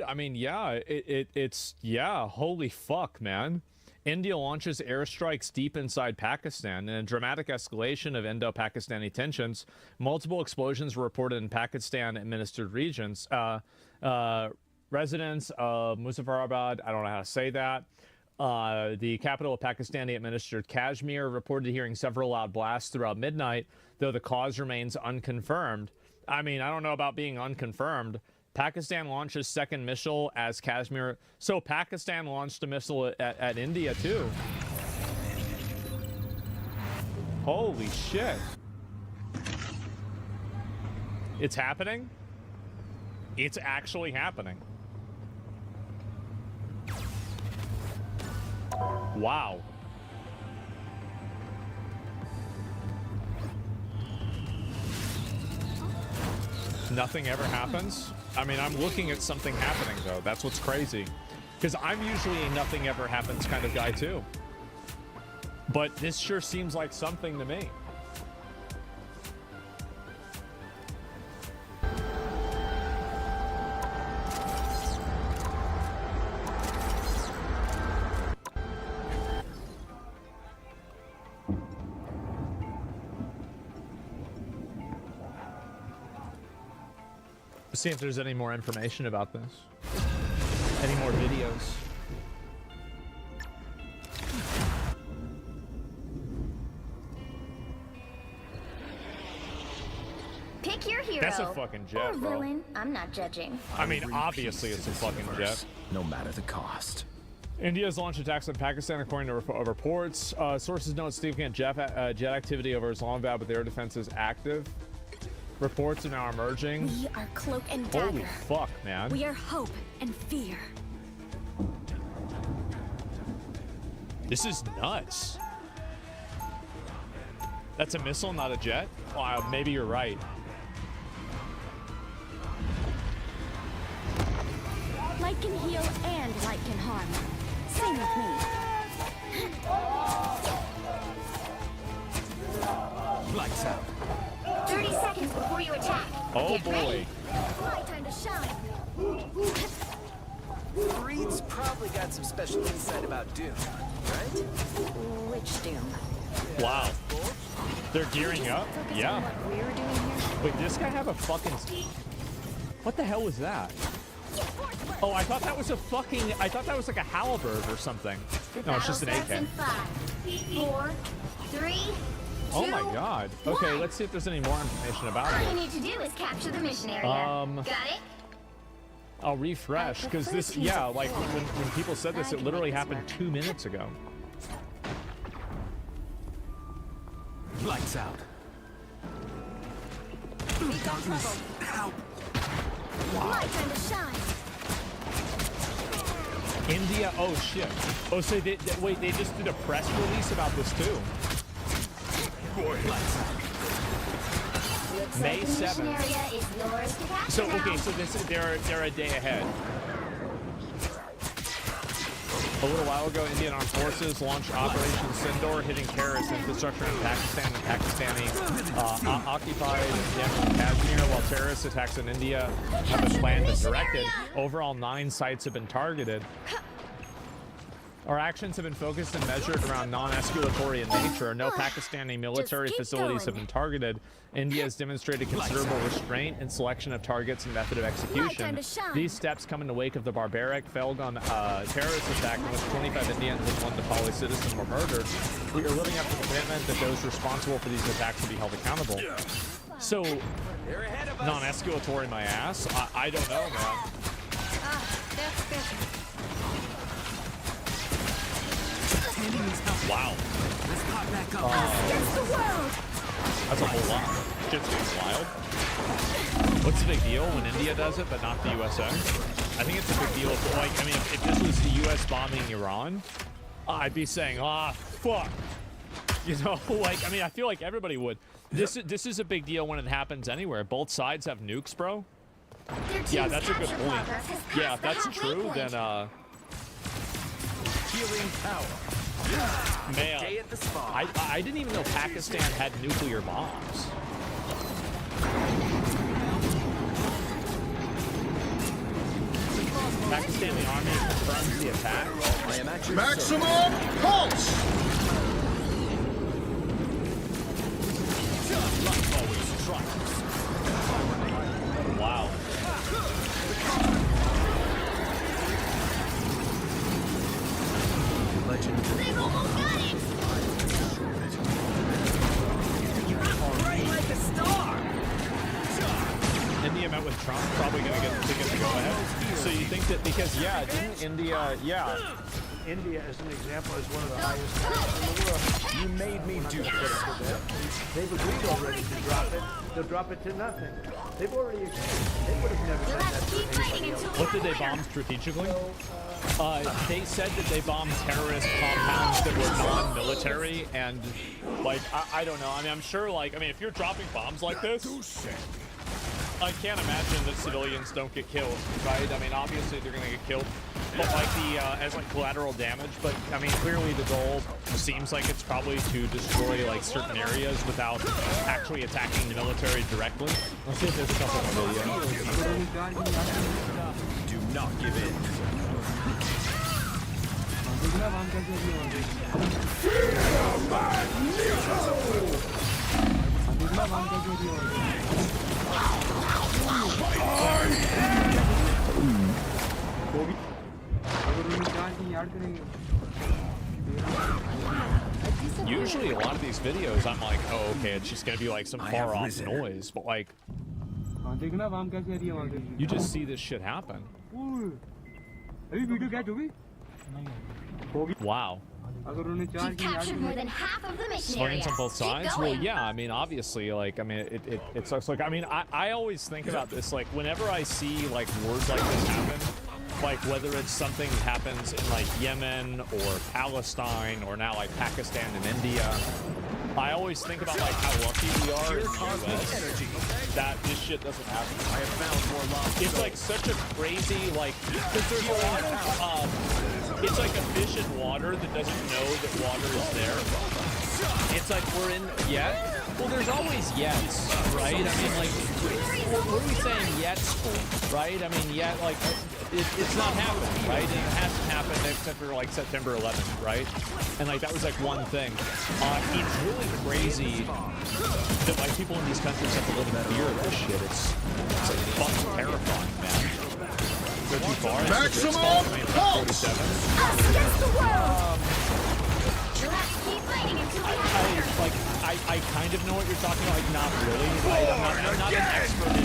I mean, yeah, it's yeah, holy fuck, man. India launches airstrikes deep inside Pakistan in a dramatic escalation of Indo-Pakistani tensions. Multiple explosions were reported in Pakistan-administered regions. Residents of Muzaffarabad, I don't know how to say that, the capital of Pakistani-administered Kashmir, reported hearing several loud blasts throughout midnight, though the cause remains unconfirmed. I mean, I don't know about being unconfirmed. Pakistan launches second missile as Kashmir. So Pakistan launched a missile at India too. Holy shit. It's happening? It's actually happening. Wow. Nothing ever happens? I mean, I'm looking at something happening, though. That's what's crazy. Because I'm usually a nothing ever happens kind of guy, too. But this sure seems like something to me. See if there's any more information about this. Any more videos. Pick your hero. That's a fucking jet, or bro. villain. I'm not judging. I mean, obviously it's a fucking jet. No matter the cost. India's launched attacks on Pakistan according to reports. Sources note significant jet activity over Islamabad, but their defense is active. Reports are now emerging. We are Cloak and Dagger. Holy fuck, man. We are hope and fear. This is nuts. That's a missile, not a jet? Oh, maybe you're right. Light can heal and light can harm. Sing with me. Lights out. 30 seconds before you attack. Oh Get boy. ready. My time to shine. Reed's probably got some special insight about Doom, right? Which Doom? Wow. They're gearing up? Focus on Yeah. what we're doing here. Wait, this guy have a fucking... What the hell was that? Oh, I thought that was a fucking... I thought that was like a halberd or something. No, it's just an Battle starts in AK. 5, 4, 3, 2, Oh my god. Okay, let's see if there's any more information about All you it. need to do is capture the mission area. Got it? I'll refresh, because this... Yeah, like, when people said this, it literally happened 2 minutes ago. Lights out. Help. My time to shine. India... Oh, shit. Oh, so wait, they just did a press release about this, too. Lights out. May The mission 7th. area is yours to capture So, now. okay, so they're a day ahead. A little while ago, Indian Armed Forces launched Operation Sindoor, hitting terrorist infrastructure in Pakistan and Pakistani occupied Jammu and Kashmir, while terrorist attacks in India have been planned and directed. Overall, 9 sites have been targeted. Our actions have been focused and measured around non-escalatory in nature. No Pakistani military keep facilities have going. been targeted. India has demonstrated considerable restraint in selection of targets and method of execution. time to shine. These steps come in the wake of the barbaric Felgun terrorist attack in which 25 Indians and 1 Nepali citizen were murdered. We are living up to the commitment that those responsible for these attacks will be held accountable. So, non-escalatory my ass? I don't know, man. That's better. Wow. Let's pop back up. Against the world. That's a whole lot. Shit's getting wild. What's the big deal when India does it, but not the USA? I think it's a big deal. Like, I mean, if this was the US bombing Iran, I'd be saying, ah, fuck. You know, like, I mean, I feel like everybody would. This is a big deal when it happens anywhere. Both sides have nukes, bro. Their Yeah, team's that's a good capture point. progress has Yeah, passed if the that's halfway true, point. then, Healing power. man, Day at the spa. I didn't even know Pakistan had nuclear bombs. Pakistani army confirms the attack. I am at your Maximum pulse! Wow. legend. They've almost got it! Bright like a star! India met with Trump, probably going to get the go ahead. So you think that because, yeah, didn't India, yeah. India, as an example, is one of the highest taxes in the world. You made me do this. They've agreed already to drop it. They'll drop it to nothing. They've already agreed. They would have never We'll done have that to keep to fighting anybody else. until What did they bomb strategically? They said that they bombed terrorist compounds that were non-military, and like I don't know. I mean, I'm sure. Like, I mean, if you're dropping bombs like this, I can't imagine that civilians don't get killed, right? I mean, obviously they're gonna get killed, but like as like collateral damage. But I mean, clearly the goal seems like it's probably to destroy like certain areas without actually attacking the military directly. Let's see if there's a couple of videos. Do not give in. Usually a lot of these videos, I'm like, oh, okay, it's just gonna be like some far off risen. noise, but like, you just see this shit happen. Wow. You've captured more than half of the mission Civilians area. on both Keep sides? going. Well, yeah, I mean, obviously, like, I mean, it sucks. Like, I mean, I always think about this, like, whenever I see, like, wars like this happen, like, whether it's something that happens in, like, Yemen or Palestine or now, like, Pakistan and India, I always think about, like, how lucky we are in the U.S. that this shit doesn't happen. I have found more lava. It's like such a crazy, like, because there's a lot of, it's like a fish in water that doesn't know that water is there. It's like we're in, yet? Well, there's always yets, right? I mean, like, what are we saying yets for, right? I mean, yet, like, it's not happening, right? And it hasn't happened except for, like, September 11th, right? And, like, that was, like, one thing. It's really crazy that, like, people in these countries have to live in fear of this shit. It's like, fucking terrifying, man. Go too far. Maximum pulse! Us against the world! You'll have to keep fighting until we have I kind of know what you're talking about, like, not really, right? I'm not an expert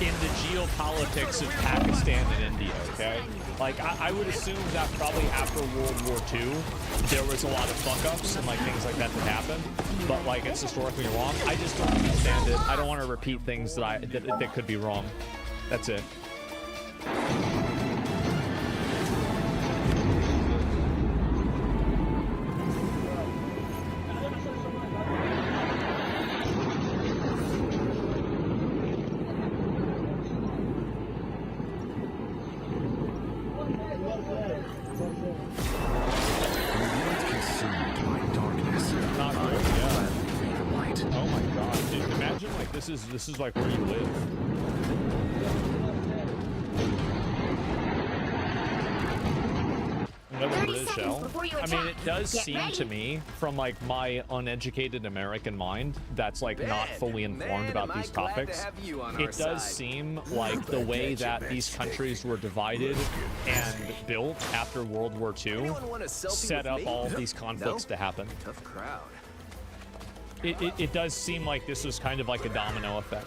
in the geopolitics of Pakistan and India, okay? Like, I would assume that probably after World War II, there was a lot of fuck-ups and, like, things like that happened, but, like, it's historically wrong. I just don't understand it. I don't want to repeat things that could be wrong. That's it. This is like where you live. Another 30 British seconds shell. before you I mean, it attack. does Get seem ready. to me, from like my uneducated American mind, that's like not fully informed about these topics. It does seem like the way that these countries were divided and built after World War II Anyone want a selfie set with up me? all of these conflicts to happen. Tough crowd. It does seem like this was kind of like a domino effect.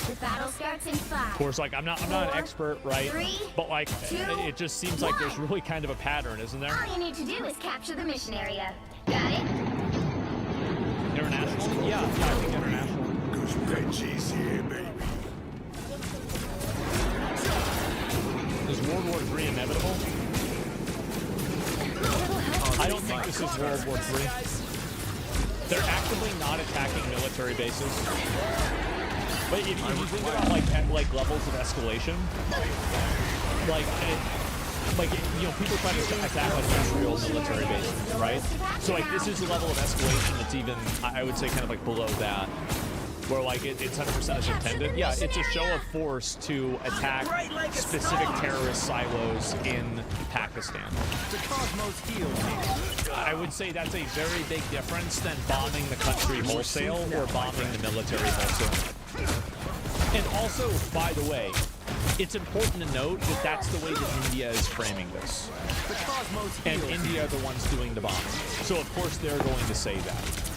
The battle starts in 5. Of course, like I'm not an expert, right? 3, But like 2, it just seems like there's really kind of a pattern, isn't there? All you need to do is capture the mission area. Got it? International? Yeah, I think international. Cause Reggie's here, baby. Is World War III inevitable? I don't think this is World War III. They're actively not attacking military bases. But if you think about like levels of escalation, like you know, people try to attack like Israel military bases, right? So like this is a level of escalation that's even, I would say, kind of like below that. where like it's 100% as intended. Yeah, it's a show of force to attack specific terrorist silos in Pakistan. The cosmos heals me. I would say that's a very big difference than bombing the country wholesale or bombing the military wholesale. And also, by the way, it's important to note that that's the way that India is framing this. The cosmos And heals India are the ones doing the bombing. So of course they're going to say that.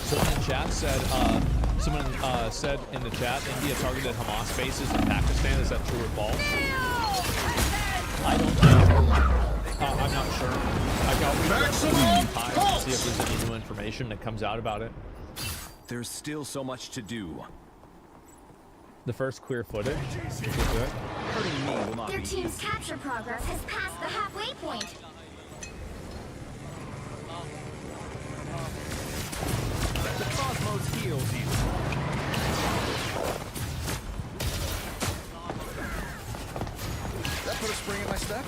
Someone in chat said, said in the chat, India targeted Hamas bases in Pakistan. Is that true or false? I don't know. I'm not sure. I'll see if there's any new information that comes out about it. There's still so much to do. The first clear footage. Hurting me will not Their be team's easy. capture progress has passed the halfway point. The cosmos heals you. That put a spring in my step?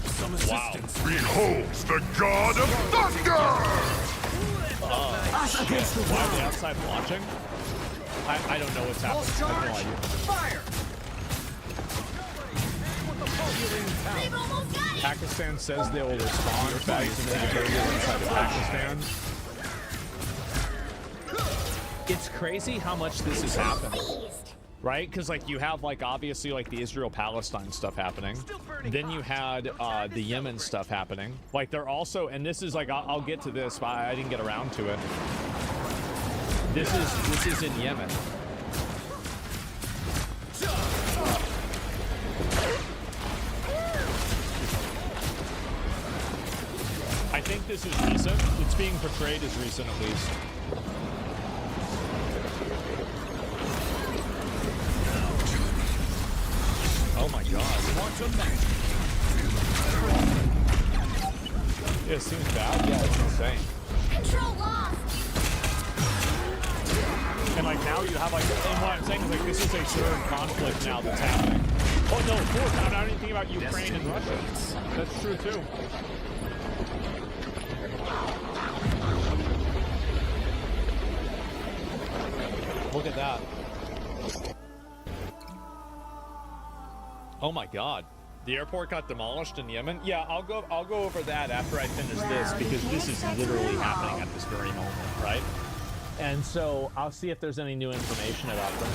Some assistance. Beholds the god of thunder! Why are they outside watching? I don't know what's happening. I have no idea. Fire! They've almost got it! Pakistan says they will respond if that is an area inside of Pakistan. It's crazy how much this has happened, right? Because like you have like obviously like the Israel-Palestine stuff happening, then you had the Yemen stuff happening. Like they're also, and this is like I'll get to this, but I didn't get around to it. This is in Yemen. I think this is recent. It's being portrayed as recent at least. Oh my god. Yeah, it seems bad. Yeah, it's insane. Control lost! And like now you have like, and what I'm saying is like this is a third conflict now that's happening. Oh no, fourth. I'm not even thinking about Ukraine and Russia. That's true too. Look at that. Oh my god. The airport got demolished in Yemen? Yeah, I'll go over that after I finish this because this is literally happening at this very moment, right? And so I'll see if there's any new information about them.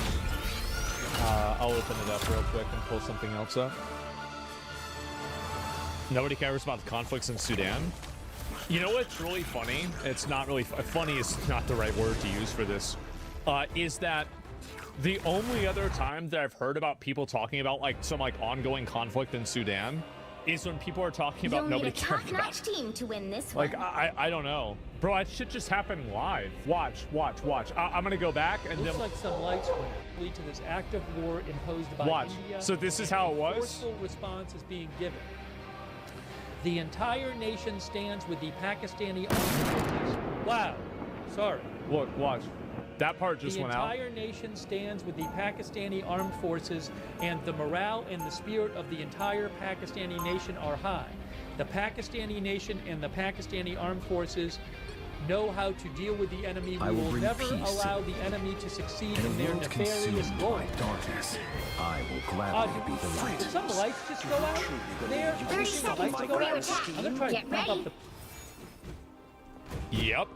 I'll open it up real quick and pull something else up. Nobody cares about the conflicts in Sudan. You know what's really funny? It's not really funny is not the right word to use for this. Is that the only other time that I've heard about people talking about like some like ongoing conflict in Sudan is when people are talking about You'll nobody need a caring about top-notch team to win this like, one. I don't know. Bro, that shit just happened live. Watch. I'm gonna go back and Looks then like some lights will lead to this act of war imposed by watch. India. So this is how it and a was? Forceful response is being given. The entire nation stands with the Pakistani armed forces. Wow. Sorry. Look, watch. That part just The went out. entire nation stands with the Pakistani armed forces, and the morale and the spirit of the entire Pakistani nation are high. The Pakistani nation and the Pakistani armed forces know how to deal with the enemy. I We will will bring never peace to allow them. the enemy to succeed In in a their world nefarious consumed goal. by darkness, I will gladly be the Did light. some lights just go out? There, 30 the seconds lights before go your out. attack. I'm gonna try to Get pump ready. up the. Yep.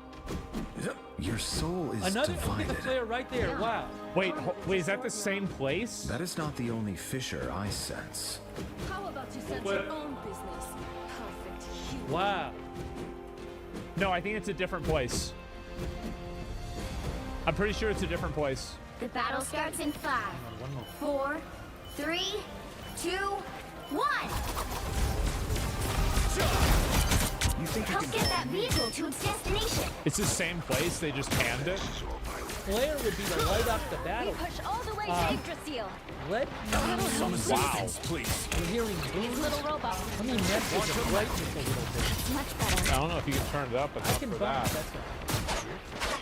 Your soul is Another divided. player right there. Wow. Wait, is that the same place? That is not the only fissure I sense. How about you set your own business? Perfect human. Wow. No, I think it's a different place. I'm pretty sure it's a different place. The battle starts in 5, 4, 3, 2, 1. You think you Help can get that vehicle to its destination. It's the same place, they just panned it. Player would be to light up the We battle. push all the way to Yggdrasil. Let me Wow. please. I'm hearing These little robots. Let me mess with the brightness a little bit. Much better. I don't know if you can turn it up, but I not can for bump. that. That's right.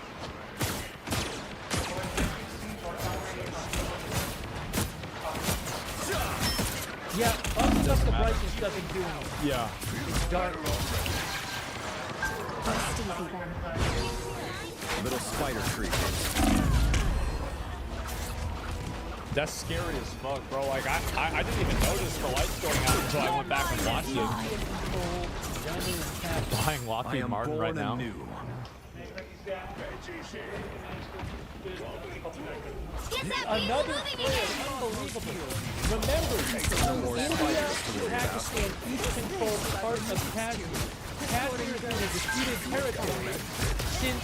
Yeah, unacceptable brightness doesn't do anything. Yeah. It's dark. Stevie then. Little spider creatures. That's scary as fuck, bro. Like, I didn't even notice the lights going out until I went back and watched it. Buying I Lockheed am Martin born right now. anew. Get that beast Another moving player, again! unbelievable. Remember, India and Pakistan each control part of Kashmir. Kashmir has been a disputed territory since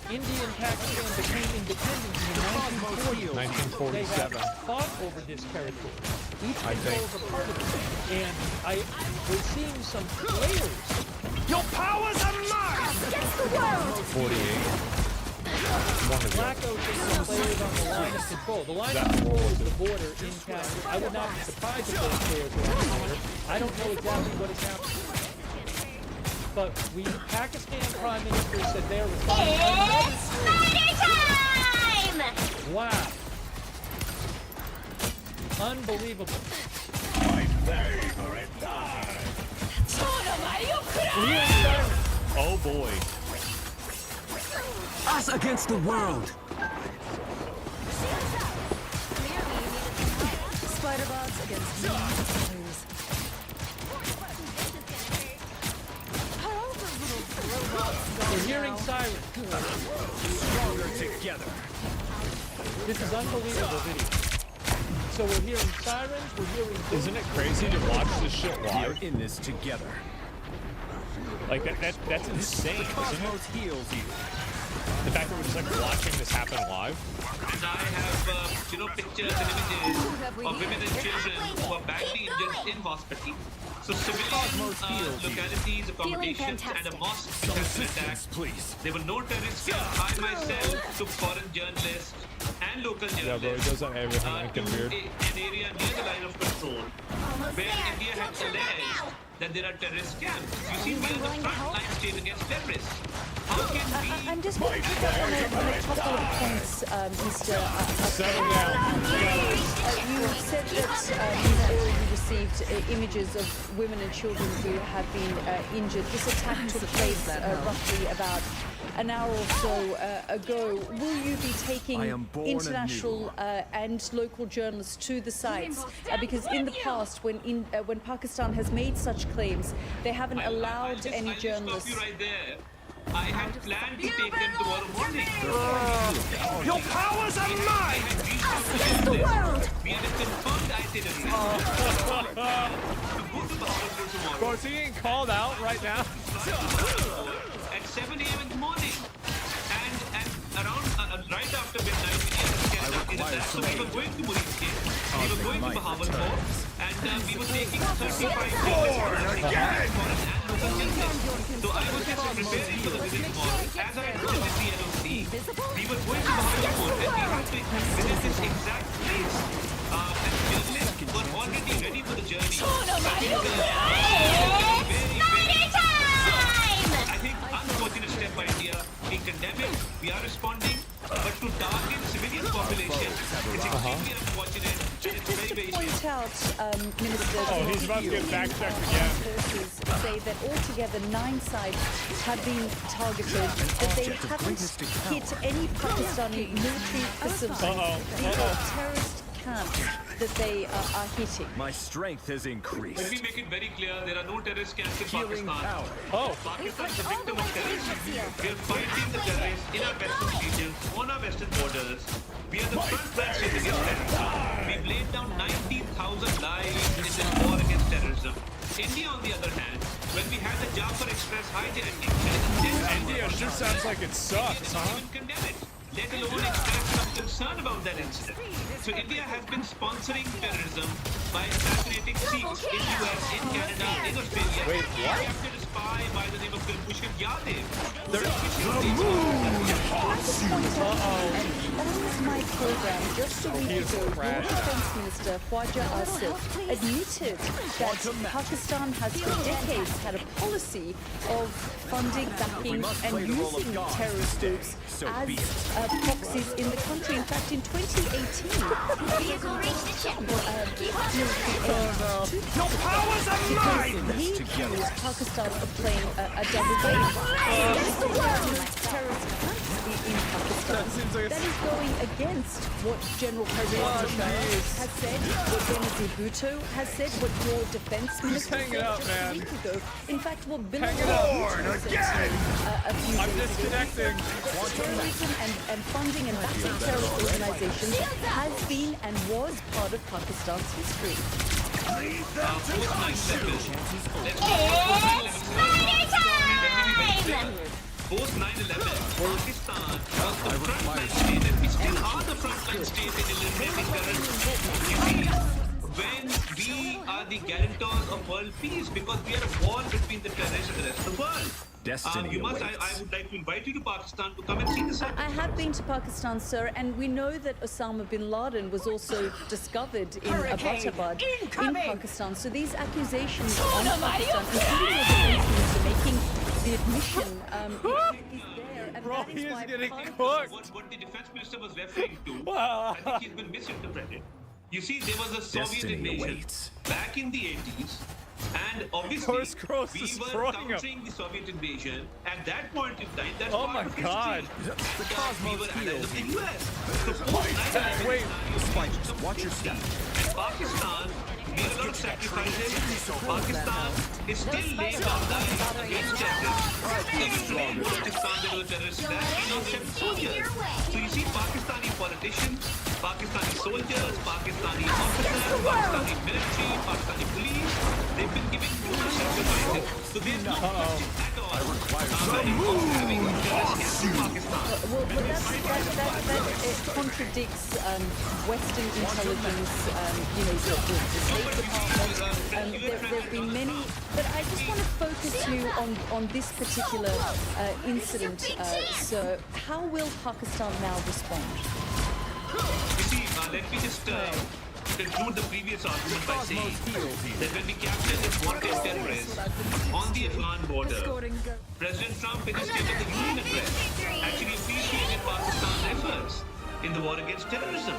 India and Pakistan became independent in the 1940s. They have 1947. fought over this territory. Each I think. controls a part of it. And we're seeing some players. Your powers are mine! Against the world! 48. One is Black Ocean is players on the line of control. The line of control is the border in Kashmir. I would not be surprised if those players were on the border. I don't know exactly what is happening. But Pakistan Prime Minister said they're responding to another Spider time! Wow. Unbelievable. Oh boy. Us against the world. Spider bots against me. We're hearing sirens. Stronger together. This is unbelievable video. So we're hearing sirens, we're hearing... Isn't it crazy to watch this shit We are live? in this together. Like, that's insane, isn't it? Cosmos heals you. The fact that we're just like watching this happen live. And I have, pictures and images of women and children who are badly injured in hospital. So civilian localities, accommodations, and a mosque has been attacked. Please. There were no terrorists killed. I myself took foreign journalists and local Yeah, bro, he journalists does that everything to like weird. an area near the line of control where India had alleged that there are terrorist camps. You see, we are the front line state against terrorists. How can we... I'm just going to pick up on a couple of points, Mr. Settle down. You said that you've already received images of women and children who have been injured. This attack took place roughly about an hour or so ago. Will you be I taking am born international and local journalists to the sites? Because in the past, when Pakistan has made such claims, they haven't allowed any I'll journalists. just stop you right there. I had planned to take them tomorrow morning. Your powers are mine! Against the world! We had a confirmed itinerary to go to the hospital tomorrow Bro, is he getting called out right now? at 7 a.m. in the morning. And around right after midnight, we had so we were going to Murishke, we were going to Bahawalpur, and we were taking 35 So I was just preparing for the visit tomorrow. As I presented the LOC, we were going to Bahawalpur, and we had to visit this exact place. And journalists were already ready for the journey. I think unfortunate step by India. We condemn it, we are responding, but to target civilian population, it's extremely unfortunate, and it's very, very Point shameful. out, Minister, Oh, he's about to get fact-checked again. forces say that altogether 9 sites have been targeted, but they haven't hit any Pakistani military facilities. These are terrorist camps that they are hitting. My strength has Let increased. me make it very clear, there are no terrorist camps in Healing Pakistan. power. Oh, Pakistan is a victim of terrorism. We are fighting the terrorists in our western regions, on our western borders. We are the front line state against terrorism. We've laid down 90,000 lives in this war against terrorism. India, on the other hand, when we had the Jafar Express hijacking, India sure sounds like it sucks, India huh? didn't even condemn it, let alone express some concern about that incident. So India has been sponsoring terrorism by assassinating Sikhs in US, in Canada, in Australia. Wait, what? We captured a spy by the name of Kulbhushan Yadav. On my program just a week He is ago, your crashed. Defense Minister Khwaja Asif admitted that Pakistan has for decades had a policy of funding, backing, and using terrorist groups So as be it. proxies in the country. In fact, in 2018, Vehicle reached the checkpoint. Keep on moving. Your powers are mine! he accused Pakistan of playing a double game. Terrorist attacks in Pakistan. That is going against what General President has said, what Benazir Bhutto has said, what your defense minister hang it said up, just man. a week ago. In fact, what Bill Hang it up. Bhutto said a few I'm days ago. disconnecting. Terrorism and funding and backing of terrorist organizations has been and was part of Pakistan's history. Post 9/11, Pakistan was the frontline state, and we still are the frontline state in eliminating terrorism. You see, when we are the guarantors of world peace, because we are a wall between the terrorists and the rest of the world. Destiny I awaits. would like to invite you to Pakistan to come and see the site. I have been to Pakistan, sir, and we know that Osama bin Laden was also discovered in Abbottabad in Pakistan. So these accusations on Pakistan, including the defense minister making the admission, is there, and Bro, that is he is why getting part of cooked. What the defense minister was referring to, Wow. I think he's been misinterpreted. You see, there was a Soviet Destiny invasion awaits. back in the 80s, and obviously Course Gross we is were throwing him. countering the Soviet invasion. At that point in time, that's Oh part my of God. history. The We cosmos were allies heals of the you. US. So post 9/11 Wait. Spikes, watch your step. and Pakistan made a lot of sacrifices. Pakistan is still laying down lives against terrorists. Even today, Pakistan, there was a terrorist attack, you know, 7 soldiers. So you see Pakistani politicians, Pakistani soldiers, Pakistani officers, Pakistani military, Pakistani police, they've been giving huge sacrifices. So there's no question at all having terrorists in Pakistan. Well, that contradicts Western intelligence, the State Department. There have been many, but I just want to focus you on this particular incident. So, how will Pakistan now respond? You see, let me just conclude the previous argument by saying that when we capture this wanted terrorist on the Afghan border, President Trump in his State of the Union address actually appreciated Pakistan's efforts in the war against terrorism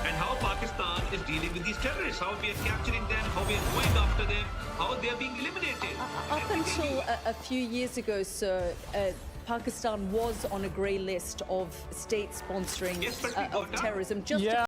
and how Pakistan is dealing with these terrorists, how we are capturing them, how we are going after them, how they are being eliminated. Up until a few years ago, sir, Pakistan was on a grey list of state sponsoring Yes, but we got of out. terrorism. Just Yeah.